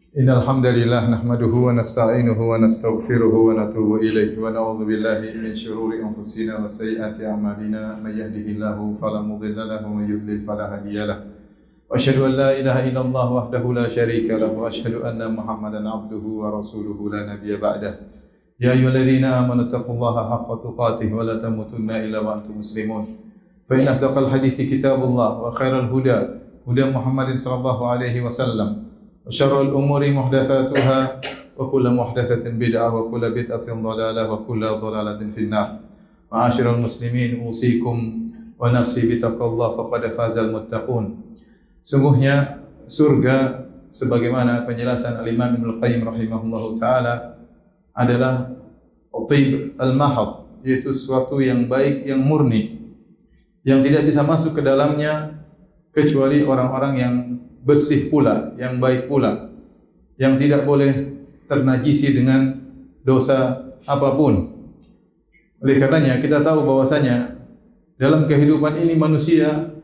Innal hamdalillah nahmaduhu wa nasta'inuhu wa nastaghfiruhu wa natubu ilayhi wa na'udzu billahi min shururi anfusina wa sayyiati a'malina may yahdihillahu fala mudilla lahu wa may yudlil fala hadiya lahu. Wa asyhadu an la ilaha illallah wahdahu la syarika lahu wa asyhadu anna Muhammadan 'abduhu wa rasuluhu la nabiyya ba'dah. Ya ayyuhalladzina amanu taqullaha haqqa tuqatih wa la tamutunna illa wa antum muslimun. Fa inna asdaqal hadithi kitabullah wa khairal huda huda Muhammadin sallallahu alaihi wasallam. Syarrul umuri muhdatsatuha wa kullu muhdatsatin bid'ah wa kullu bid'atin dhalalah wa kullu dhalalatin finnar. Ma'asyiral muslimin, usikum wa nafsi bittaqwallah faqad fazal muttaqun. Sungguhnya surga sebagaimana penjelasan Al-Imam Ibnu Qayyim rahimahullahu taala adalah thib al-mahad, yaitu sesuatu yang baik, yang murni, yang tidak bisa masuk ke dalamnya kecuali orang-orang yang bersih pula, yang baik pula, yang tidak boleh ternajisi dengan dosa apapun. Oleh karenanya kita tahu bahwasanya dalam kehidupan ini manusia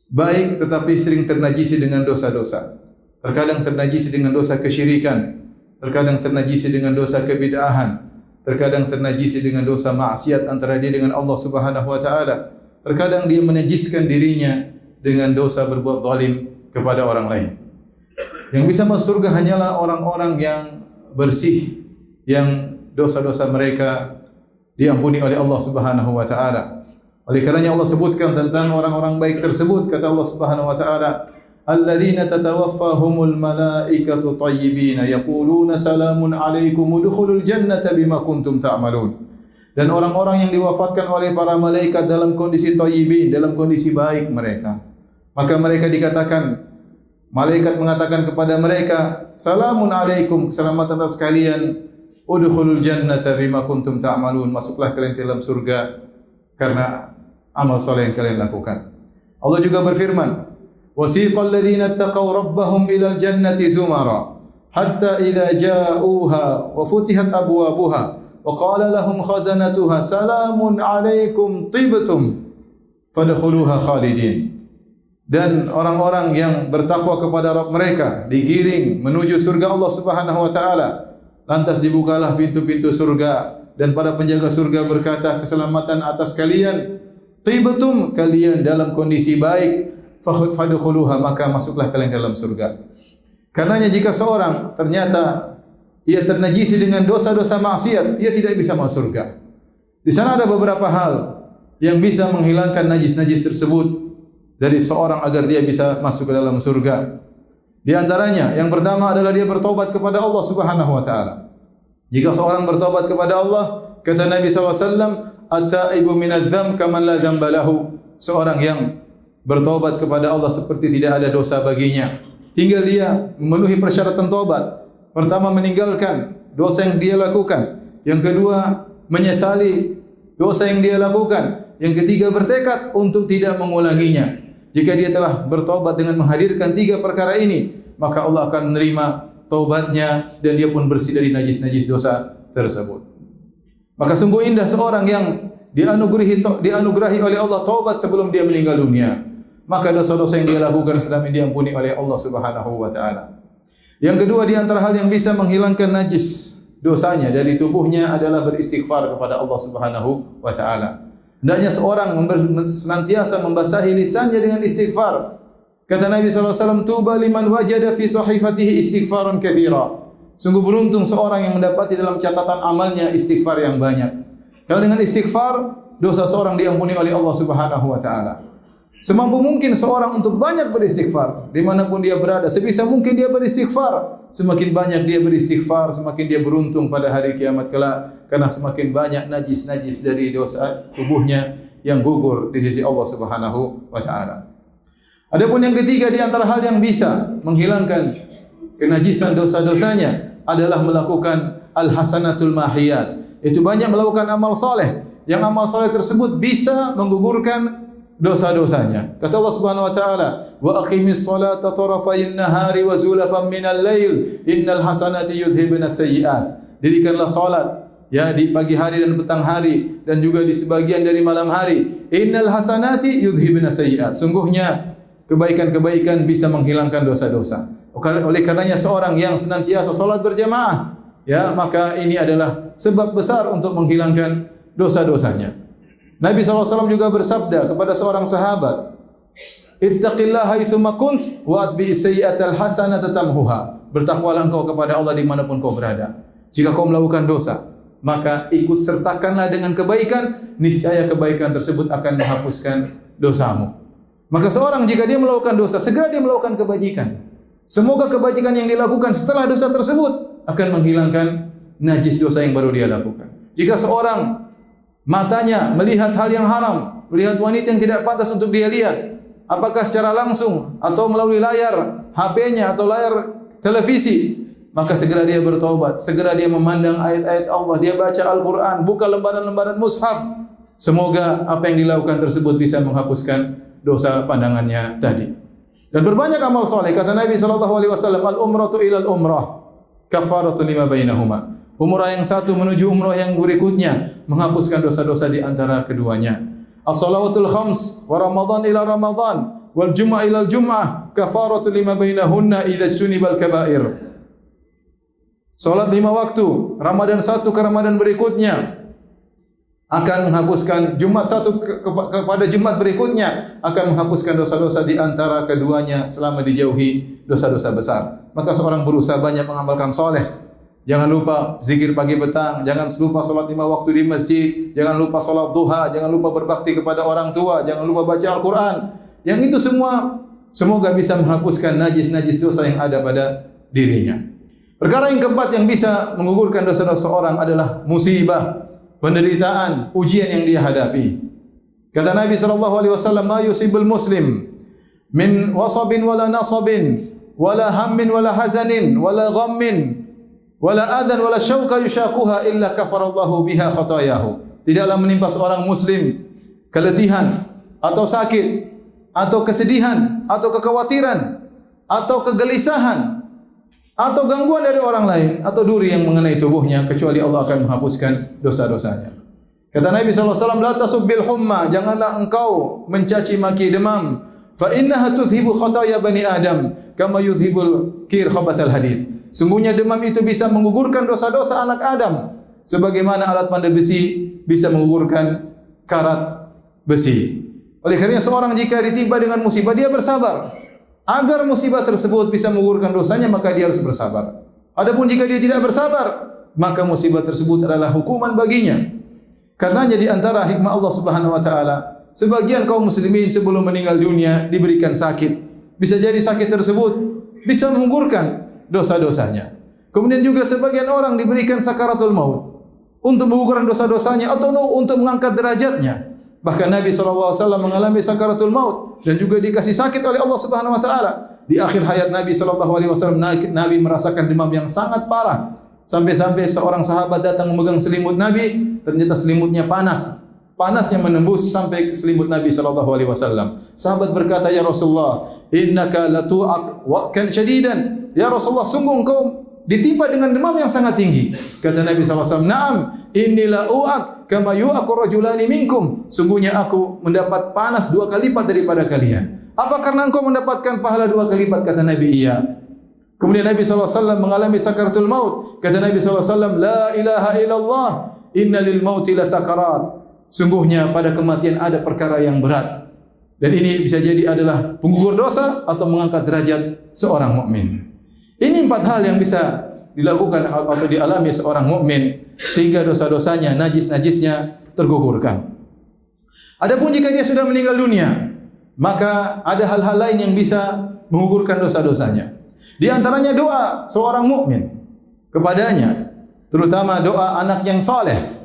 baik tetapi sering ternajisi dengan dosa-dosa. Terkadang ternajisi dengan dosa kesyirikan, terkadang ternajisi dengan dosa kebid'ahan, terkadang ternajisi dengan dosa maksiat antara dia dengan Allah Subhanahu wa taala. Terkadang dia menajiskan dirinya dengan dosa berbuat zalim kepada orang lain. Yang bisa masuk surga hanyalah orang-orang yang bersih, yang dosa-dosa mereka diampuni oleh Allah Subhanahu wa taala. Oleh karenanya Allah sebutkan tentang orang-orang baik tersebut, kata Allah Subhanahu wa taala, alladzina tatawaffahumul malaikatu thayyibina yaquluna salamun alaikum udkhulul jannata bima kuntum ta'malun. Dan orang-orang yang diwafatkan oleh para malaikat dalam kondisi thayyibin, dalam kondisi baik mereka. Maka mereka dikatakan, malaikat mengatakan kepada mereka, salamun alaikum, keselamatan atas kalian, udkhulul jannata bima kuntum ta'malun, masuklah kalian ke dalam surga karena amal saleh yang kalian lakukan. Allah juga berfirman, wasiqal ladzina ittaqaw rabbahum ilal jannati zumara hatta idza ja'uha wa futihat abwabuha wa qala lahum khazanatuha salamun alaikum tibtum fadkhuluha khalidin. Dan orang-orang yang bertakwa kepada Rabb mereka digiring menuju surga Allah Subhanahu wa taala. Lantas dibukalah pintu-pintu surga dan para penjaga surga berkata, keselamatan atas kalian, tibtum, kalian dalam kondisi baik, fadkhuluha, maka masuklah kalian dalam surga. Karenanya jika seorang ternyata ia ternajisi dengan dosa-dosa maksiat, ia tidak bisa masuk surga. Di sana ada beberapa hal yang bisa menghilangkan najis-najis tersebut dari seorang agar dia bisa masuk ke dalam surga. Di antaranya, yang pertama adalah dia bertobat kepada Allah Subhanahu wa taala. Jika seorang bertobat kepada Allah, kata Nabi SAW, at-taibu minadz-dzamb kaman la dzamba lahu. Seorang yang bertobat kepada Allah seperti tidak ada dosa baginya. Tinggal dia memenuhi persyaratan tobat. Pertama, meninggalkan dosa yang dia lakukan. Yang kedua, menyesali dosa yang dia lakukan. Yang ketiga, bertekad untuk tidak mengulanginya. Jika dia telah bertobat dengan menghadirkan tiga perkara ini, maka Allah akan menerima taubatnya dan dia pun bersih dari najis-najis dosa tersebut. Maka sungguh indah seorang yang dianugerahi oleh Allah taubat sebelum dia meninggal dunia. Maka dosa-dosa yang dia lakukan selama ini diampuni oleh Allah Subhanahu wa taala. Yang kedua di antara hal yang bisa menghilangkan najis dosanya dari tubuhnya adalah beristighfar kepada Allah Subhanahu wa taala. Hendaknya seorang senantiasa membasahi lisannya dengan istighfar. Kata Nabi SAW, tuba liman wajada fi sahifatihi istighfaran katsira. Sungguh beruntung seorang yang mendapati dalam catatan amalnya istighfar yang banyak. Karena dengan istighfar, dosa seorang diampuni oleh Allah Subhanahu wa taala. Semampu mungkin seorang untuk banyak beristighfar, dimanapun dia berada, sebisa mungkin dia beristighfar. Semakin banyak dia beristighfar, semakin dia beruntung pada hari kiamat kelak. Karena semakin banyak najis-najis dari dosa tubuhnya yang gugur di sisi Allah Subhanahu wa taala. Adapun yang ketiga di antara hal yang bisa menghilangkan kenajisan dosa-dosanya adalah melakukan al-hasanatul mahiyat. Itu banyak melakukan amal soleh. Yang amal soleh tersebut bisa menggugurkan dosa-dosanya. Kata Allah Subhanahu wa taala, "Wa aqimis salata tarafayn nahari wa zulafan minal lail, innal hasanati yudhibnas sayyi'at." Dirikanlah salat ya di pagi hari dan petang hari dan juga di sebagian dari malam hari. Innal hasanati yudhibnas sayyi'at. Sungguhnya kebaikan-kebaikan bisa menghilangkan dosa-dosa. Oleh karenanya seorang yang senantiasa salat berjamaah, ya, maka ini adalah sebab besar untuk menghilangkan dosa-dosanya. Nabi SAW juga bersabda kepada seorang sahabat, "Ittaqillaha haitsuma kunt wa atbi'is sayyi'atal hasanata tamhuha." Bertakwalah engkau kepada Allah dimanapun kau berada. Jika kau melakukan dosa, maka ikut sertakanlah dengan kebaikan, niscaya kebaikan tersebut akan menghapuskan dosamu. Maka seorang jika dia melakukan dosa, segera dia melakukan kebajikan. Semoga kebajikan yang dilakukan setelah dosa tersebut akan menghilangkan najis dosa yang baru dia lakukan. Jika seorang matanya melihat hal yang haram, melihat wanita yang tidak pantas untuk dia lihat, apakah secara langsung atau melalui layar HP-nya atau layar televisi, maka segera dia bertaubat, segera dia memandang ayat-ayat Allah, dia baca Al-Quran, buka lembaran-lembaran mushaf. Semoga apa yang dilakukan tersebut bisa menghapuskan dosa pandangannya tadi. Dan berbanyak amal soleh. Kata Nabi SAW, al-umratu ilal umrah kafaratun lima bainahuma. Umrah yang satu menuju umrah yang berikutnya menghapuskan dosa-dosa di antara keduanya. As-salawatul khams wa Ramadan ila Ramadan wal jum'ah ila jum'ah kafaratu lima bainahunna idza junibal kaba'ir. Salat 5 waktu, Ramadan satu ke Ramadan berikutnya akan menghapuskan, Jumat satu kepada Jumat berikutnya akan menghapuskan dosa-dosa di antara keduanya selama dijauhi dosa-dosa besar. Maka seorang berusaha banyak mengamalkan soleh. Jangan lupa zikir pagi petang, jangan lupa salat 5 waktu di masjid, jangan lupa salat duha, jangan lupa berbakti kepada orang tua, jangan lupa baca Al-Quran. Yang itu semua semoga bisa menghapuskan najis-najis dosa yang ada pada dirinya. Perkara yang keempat yang bisa menggugurkan dosa-dosa orang adalah musibah, penderitaan, ujian yang dia hadapi. Kata Nabi SAW, "Ma yusibul muslim min wasabin wala nasabin wala hammin wala hazanin wala ghammin wala adan wala syauka yushaquha illa kafarallahu biha khatayahu." Tidaklah menimpa seorang muslim keletihan atau sakit atau kesedihan atau kekhawatiran atau kegelisahan atau gangguan dari orang lain atau duri yang mengenai tubuhnya kecuali Allah akan menghapuskan dosa-dosanya. Kata Nabi SAW, "La tasubbil humma," janganlah engkau mencaci maki demam. "Fa innaha tudhibu khataya bani Adam kama yudhibul kir khabathal hadid." Sungguhnya demam itu bisa menggugurkan dosa-dosa anak Adam sebagaimana alat pandai besi bisa menggugurkan karat besi. Oleh karena seorang jika ditimpa dengan musibah dia bersabar. Agar musibah tersebut bisa menggugurkan dosanya, maka dia harus bersabar. Adapun jika dia tidak bersabar, maka musibah tersebut adalah hukuman baginya. Karenanya di antara hikmah Allah Subhanahu wa taala, sebagian kaum muslimin sebelum meninggal dunia diberikan sakit. Bisa jadi sakit tersebut bisa menggugurkan dosa-dosanya. Kemudian juga sebagian orang diberikan sakaratul maut untuk menggugurkan dosa-dosanya atau untuk mengangkat derajatnya. Bahkan Nabi SAW mengalami sakaratul maut dan juga dikasih sakit oleh Allah Subhanahu wa taala. Di akhir hayat Nabi SAW, Nabi merasakan demam yang sangat parah. Sampai-sampai seorang sahabat datang memegang selimut Nabi, ternyata selimutnya panas. Panasnya menembus sampai selimut Nabi SAW. Sahabat berkata, "Ya Rasulullah, innaka latu'aq wa'kan syadidan." Ya Rasulullah, sungguh engkau ditimpa dengan demam yang sangat tinggi. Kata Nabi SAW, "Na'am, innila u'aq kama yu'aqu rajulani minkum." Sungguhnya aku mendapat panas 2 kali lipat daripada kalian. Apa karena engkau mendapatkan pahala 2 kali lipat? Kata Nabi, iya. Kemudian Nabi SAW mengalami sakaratul maut. Kata Nabi SAW, "La ilaha illallah, inna lil mauti la sakarat." Sungguhnya pada kematian ada perkara yang berat. Dan ini bisa jadi adalah penggugur dosa atau mengangkat derajat seorang mukmin. Ini 4 hal yang bisa dilakukan atau dialami seorang mukmin sehingga dosa-dosanya, najis-najisnya tergugurkan. Adapun jika dia sudah meninggal dunia, maka ada hal-hal lain yang bisa menggugurkan dosa-dosanya. Di antaranya doa seorang mukmin kepadanya, terutama doa anak yang saleh.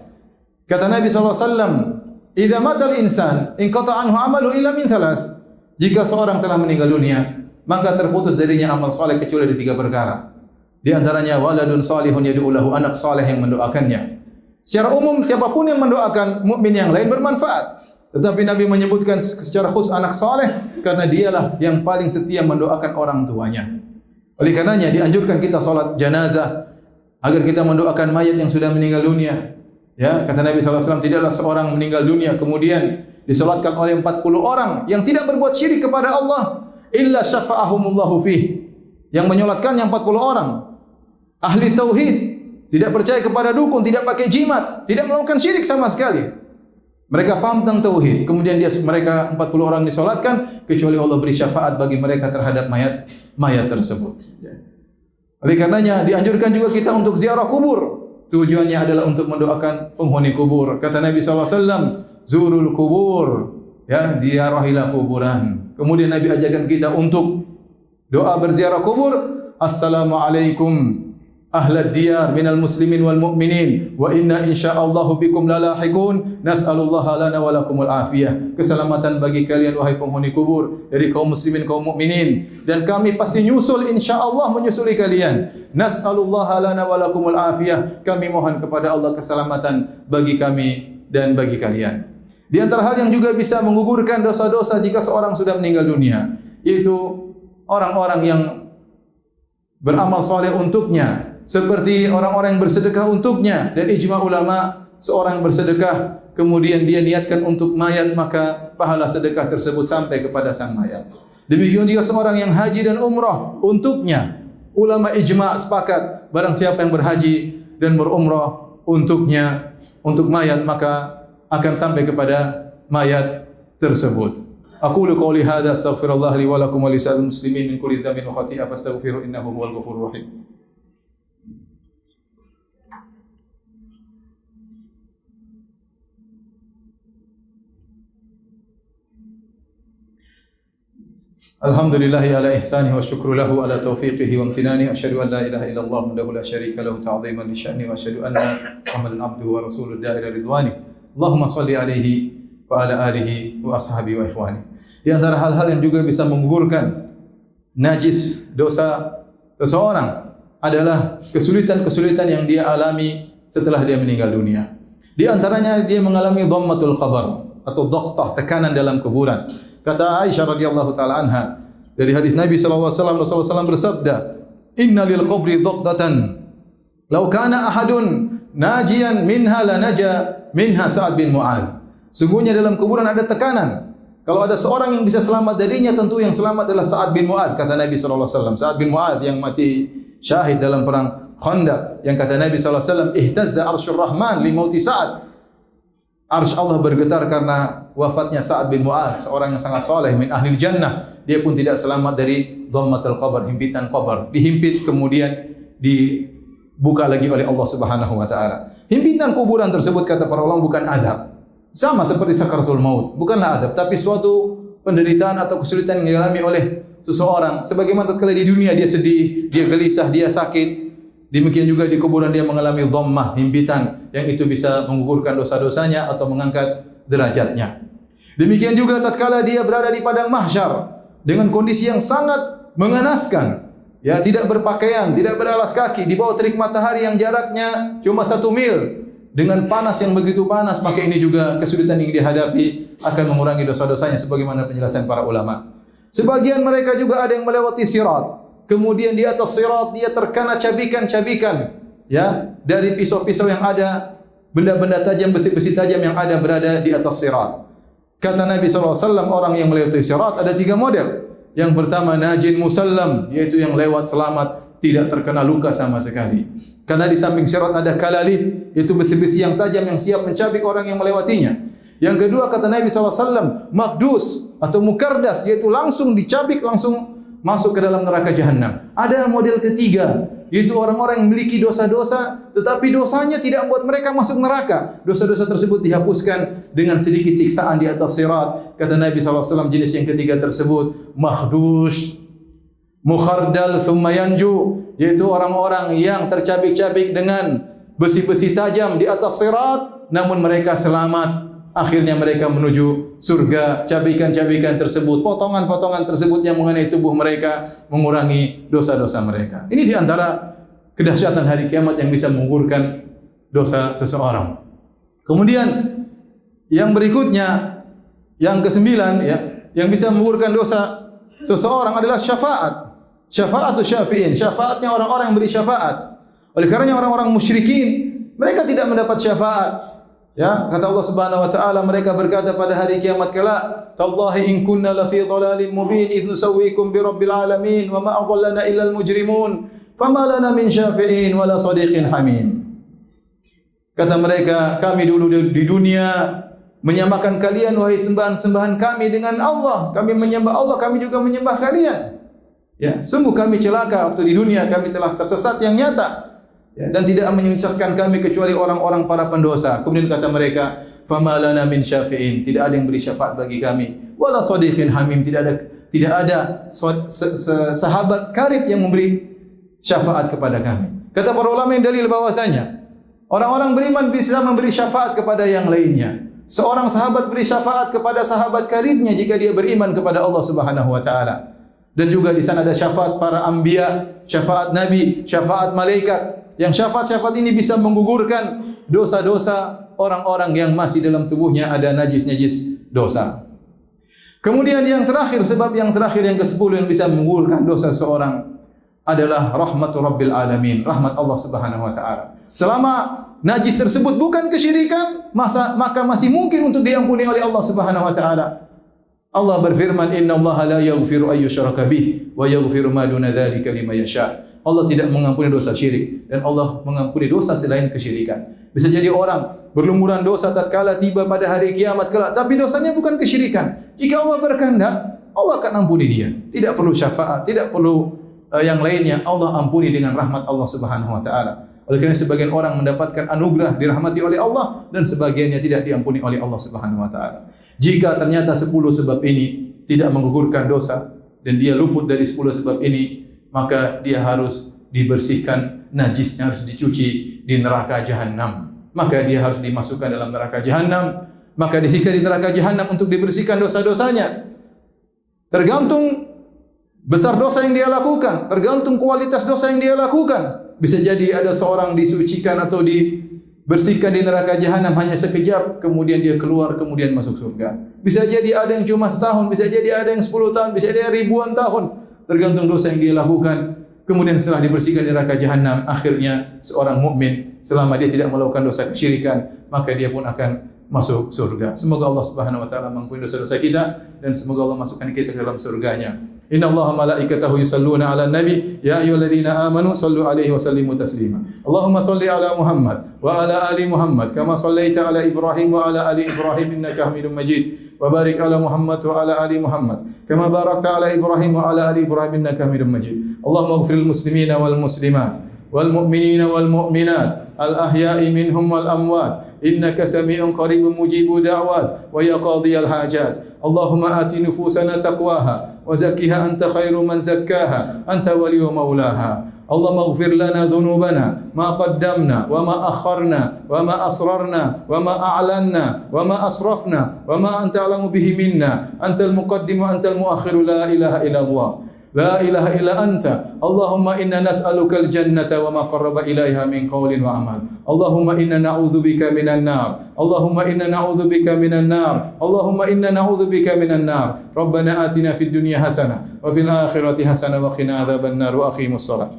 Kata Nabi SAW, "Idza matal insan inqata anhu amalu illa min thalath." Jika seorang telah meninggal dunia, maka terputus darinya amal saleh kecuali dari 3 perkara. Di antaranya waladun salihun yad'u lahu, anak saleh yang mendoakannya. Secara umum siapapun yang mendoakan mukmin yang lain bermanfaat. Tetapi Nabi menyebutkan secara khusus anak saleh karena dialah yang paling setia mendoakan orang tuanya. Oleh karenanya dianjurkan kita salat janazah agar kita mendoakan mayat yang sudah meninggal dunia. Ya, kata Nabi SAW, tidaklah seorang meninggal dunia kemudian disolatkan oleh 40 orang yang tidak berbuat syirik kepada Allah illa syafa'ahumullahu fih. Yang menyolatkannya 40 orang. Ahli tauhid, tidak percaya kepada dukun, tidak pakai jimat, tidak melakukan syirik sama sekali. Mereka paham tentang tauhid. Kemudian mereka 40 orang disolatkan, kecuali Allah beri syafaat bagi mereka terhadap mayat tersebut. Oleh karenanya dianjurkan juga kita untuk ziarah kubur. Tujuannya adalah untuk mendoakan penghuni kubur. Kata Nabi SAW, zurul kubur, ya, ziarahilah kuburan. Kemudian Nabi ajarkan kita untuk doa berziarah kubur. Assalamualaikum ahlad diyar minal muslimin wal mu'minin wa inna insyaallahu bikum lalahiqun nas'alullaha lana wa lakumul afiyah. Keselamatan bagi kalian wahai penghuni kubur dari kaum muslimin kaum mukminin, dan kami pasti nyusul insyaallah menyusuli kalian. Nas'alullaha lana wa lakumul afiyah. Kami mohon kepada Allah keselamatan bagi kami dan bagi kalian. Di antara hal yang juga bisa menggugurkan dosa-dosa jika seorang sudah meninggal dunia, yaitu orang-orang yang beramal soleh untuknya, seperti orang-orang yang bersedekah untuknya. Dan ijma ulama, seorang yang bersedekah kemudian dia niatkan untuk mayat, maka pahala sedekah tersebut sampai kepada sang mayat. Demikian juga seorang yang haji dan umrah untuknya. Ulama ijma sepakat, barang siapa yang berhaji dan berumrah untuknya, untuk mayat, maka akan sampai kepada mayat tersebut. Aqulu qouli hadza astaghfirullah li wa lakum wa lisa'il muslimin min kulli dhanbin wa khati'ah fastaghfiru innahu huwal ghafurur rahim. Alhamdulillahi ala ihsanihi wa syukru lahu ala taufiqihi wa amtinani. Asyhadu an la ilaha illallah wahdahu la syarika lahu ta'ziman li sya'ni wa asyhadu anna Muhammadan abduhu wa rasuluhu da'ila ridwani. Allahumma shalli alaihi wa ala alihi wa ashabihi wa ikhwani. Di antara hal-hal yang juga bisa menggugurkan najis dosa seseorang adalah kesulitan-kesulitan yang dia alami setelah dia meninggal dunia. Di antaranya dia mengalami dhammatul qabr atau dhaqtah, tekanan dalam kuburan. Kata Aisyah radhiyallahu taala anha, dari hadis Nabi sallallahu alaihi wasallam, Rasulullah SAW bersabda, "Inna lil qabri dhaqtatan, law kana ahadun najian minha la naja minha Sa'ad bin Mu'adz." Sungguhnya dalam kuburan ada tekanan. Kalau ada seorang yang bisa selamat darinya, tentu yang selamat adalah Sa'ad bin Mu'adz, kata Nabi sallallahu alaihi wasallam. Sa'ad bin Mu'adz yang mati syahid dalam perang Khandaq, yang kata Nabi sallallahu alaihi wasallam, "Ihtazza arsyur rahman li mauti Sa'ad." Arsy Allah bergetar karena wafatnya Sa'ad bin Mu'adz, seorang yang sangat saleh min ahlil jannah. Dia pun tidak selamat dari dhammatul qabr, himpitan qabr. Dihimpit kemudian dibuka lagi oleh Allah Subhanahu wa taala. Himpitan kuburan tersebut, kata para ulama, bukan azab. Sama seperti sakaratul maut, bukanlah azab, tapi suatu penderitaan atau kesulitan yang dialami oleh seseorang. Sebagaimana tatkala di dunia dia sedih, dia gelisah, dia sakit, demikian juga di kuburan dia mengalami dhammah, himpitan, yang itu bisa menggugurkan dosa-dosanya atau mengangkat derajatnya. Demikian juga tatkala dia berada di padang mahsyar dengan kondisi yang sangat mengenaskan, ya, tidak berpakaian, tidak beralas kaki, di bawah terik matahari yang jaraknya cuma 1 mil, dengan panas yang begitu panas, maka ini juga kesulitan yang dihadapi akan mengurangi dosa-dosanya sebagaimana penjelasan para ulama. Sebagian mereka juga ada yang melewati sirat. Kemudian di atas sirat dia terkena cabikan-cabikan, ya, dari pisau-pisau yang ada, benda-benda tajam, besi-besi tajam yang ada berada di atas sirat. Kata Nabi SAW, orang yang melewati sirat ada 3 model. Yang pertama, najin musallam, yaitu yang lewat selamat, tidak terkena luka sama sekali. Karena di samping sirat ada kalalib, yaitu besi-besi yang tajam yang siap mencabik orang yang melewatinya. Yang kedua, kata Nabi SAW, makdus atau mukardas, yaitu langsung dicabik, langsung masuk ke dalam neraka jahanam. Ada model ketiga, yaitu orang-orang yang memiliki dosa-dosa, tetapi dosanya tidak membuat mereka masuk neraka. Dosa-dosa tersebut dihapuskan dengan sedikit siksaan di atas sirat. Kata Nabi SAW, jenis yang ketiga tersebut, mahdush, mukhardal, thumma yanju, yaitu orang-orang yang tercabik-cabik dengan besi-besi tajam di atas sirat, namun mereka selamat. Akhirnya mereka menuju surga. Cabikan-cabikan tersebut, potongan-potongan tersebut yang mengenai tubuh mereka mengurangi dosa-dosa mereka. Ini di antara kedahsyatan hari kiamat yang bisa menggugurkan dosa seseorang. Kemudian yang berikutnya, yang ke-9, ya, yang bisa menggugurkan dosa seseorang adalah syafaat. Syafaatus syafi'in, syafaatnya orang-orang yang beri syafaat. Oleh karenanya orang-orang musyrikin, mereka tidak mendapat syafaat. Ya, kata Allah Subhanahu wa taala, mereka berkata pada hari kiamat kelak, "Tallahi in kunna la fi dhalalin mubin idh nusawwikum bi rabbil alamin wa ma adallana illa al mujrimun fama lana min syafi'in wala sadiqin hamim." Kata mereka, kami dulu di dunia menyamakan kalian wahai sembahan-sembahan kami dengan Allah. Kami menyembah Allah, kami juga menyembah kalian. Ya, sungguh kami celaka waktu di dunia, kami telah tersesat yang nyata. Ya, dan tidak menyesatkan kami kecuali orang-orang para pendosa. Kemudian kata mereka, "Fama lana min syafi'in." Tidak ada yang beri syafaat bagi kami. Wala sadiqin hamim. Tidak ada sahabat karib yang memberi syafaat kepada kami. Kata para ulama yang dalil bahwasanya orang-orang beriman bisa memberi syafaat kepada yang lainnya. Seorang sahabat beri syafaat kepada sahabat karibnya jika dia beriman kepada Allah Subhanahu wa taala. Dan juga di sana ada syafaat para anbiya, syafaat nabi, syafaat malaikat. Yang syafaat-syafaat ini bisa menggugurkan dosa-dosa orang-orang yang masih dalam tubuhnya ada najis-najis dosa. Kemudian yang terakhir, sebab yang terakhir yang ke-10 yang bisa menggugurkan dosa seorang adalah rahmatu rabbil alamin, rahmat Allah Subhanahu wa taala. Selama najis tersebut bukan kesyirikan, maka masih mungkin untuk diampuni oleh Allah Subhanahu wa taala. Allah berfirman, "Innallaha la yaghfiru ay yushraka bih wa yaghfiru ma duna dzalika liman yasha." Allah tidak mengampuni dosa syirik dan Allah mengampuni dosa selain kesyirikan. Bisa jadi orang berlumuran dosa tatkala tiba pada hari kiamat kelak, tapi dosanya bukan kesyirikan. Jika Allah berkehendak, Allah akan ampuni dia. Tidak perlu syafaat, tidak perlu yang lainnya. Allah ampuni dengan rahmat Allah Subhanahu wa taala. Oleh karena sebagian orang mendapatkan anugerah dirahmati oleh Allah dan sebagiannya tidak diampuni oleh Allah Subhanahu wa taala. Jika ternyata 10 sebab ini tidak menggugurkan dosa dan dia luput dari 10 sebab ini, maka dia harus dibersihkan, najisnya harus dicuci di neraka jahanam. Maka dia harus dimasukkan dalam neraka jahanam, maka disiksa di neraka jahanam untuk dibersihkan dosa-dosanya. Tergantung besar dosa yang dia lakukan, tergantung kualitas dosa yang dia lakukan. Bisa jadi ada seorang disucikan atau dibersihkan di neraka jahanam hanya sekejap, kemudian dia keluar, kemudian masuk surga. Bisa jadi ada yang cuma setahun, bisa jadi ada yang 10 tahun, bisa jadi ribuan tahun. Tergantung dosa yang dia lakukan. Kemudian setelah dibersihkan di neraka jahanam, akhirnya seorang mukmin selama dia tidak melakukan dosa kesyirikan, maka dia pun akan masuk surga. Semoga Allah Subhanahu wa taala mengampuni dosa-dosa kita dan semoga Allah masukkan kita ke dalam surganya. Innallaha malaikatahu yusalluna 'alan nabi ya ayyuhalladzina amanu sallu 'alaihi wa sallimu taslima. Allahumma shalli 'ala Muhammad wa 'ala ali Muhammad kama shallaita 'ala Ibrahim wa 'ala ali Ibrahim innaka Hamidum Majid. Wa barik 'ala Muhammad wa 'ala ali Muhammad kama barakta 'ala Ibrahim wa 'ala ali Ibrahim innaka Hamidum Majid. Allahumma ighfir lil muslimina wal muslimat wal mu'minina wal mu'minat al ahya'i minhum wal amwat innaka sami'un qaribun mujibud da'wat wa ya qadhiyal hajat. Allahumma ati nufusana taqwaha wa zakkiha anta khairu man zakkaha anta waliyyu maulaha. Allahumma ighfir lana dhunubana ma qaddamna wa ma akharna wa ma asrarna wa ma a'lanna wa ma asrafna wa ma anta a'lamu bihi minna antal muqaddim wa antal muakhir la ilaha illa Allah. La ilaha illa anta. Allahumma inna nas'aluka al-jannata wa ma qarraba ilaiha min qawlin wa amal. Allahumma inna na'udzubika minan nar. Allahumma inna na'udzubika minan nar. Allahumma inna na'udzubika minan nar. Rabbana atina fid dunya hasanah wa fil akhirati hasanah wa qina adzaban nar wa aqimus shalah.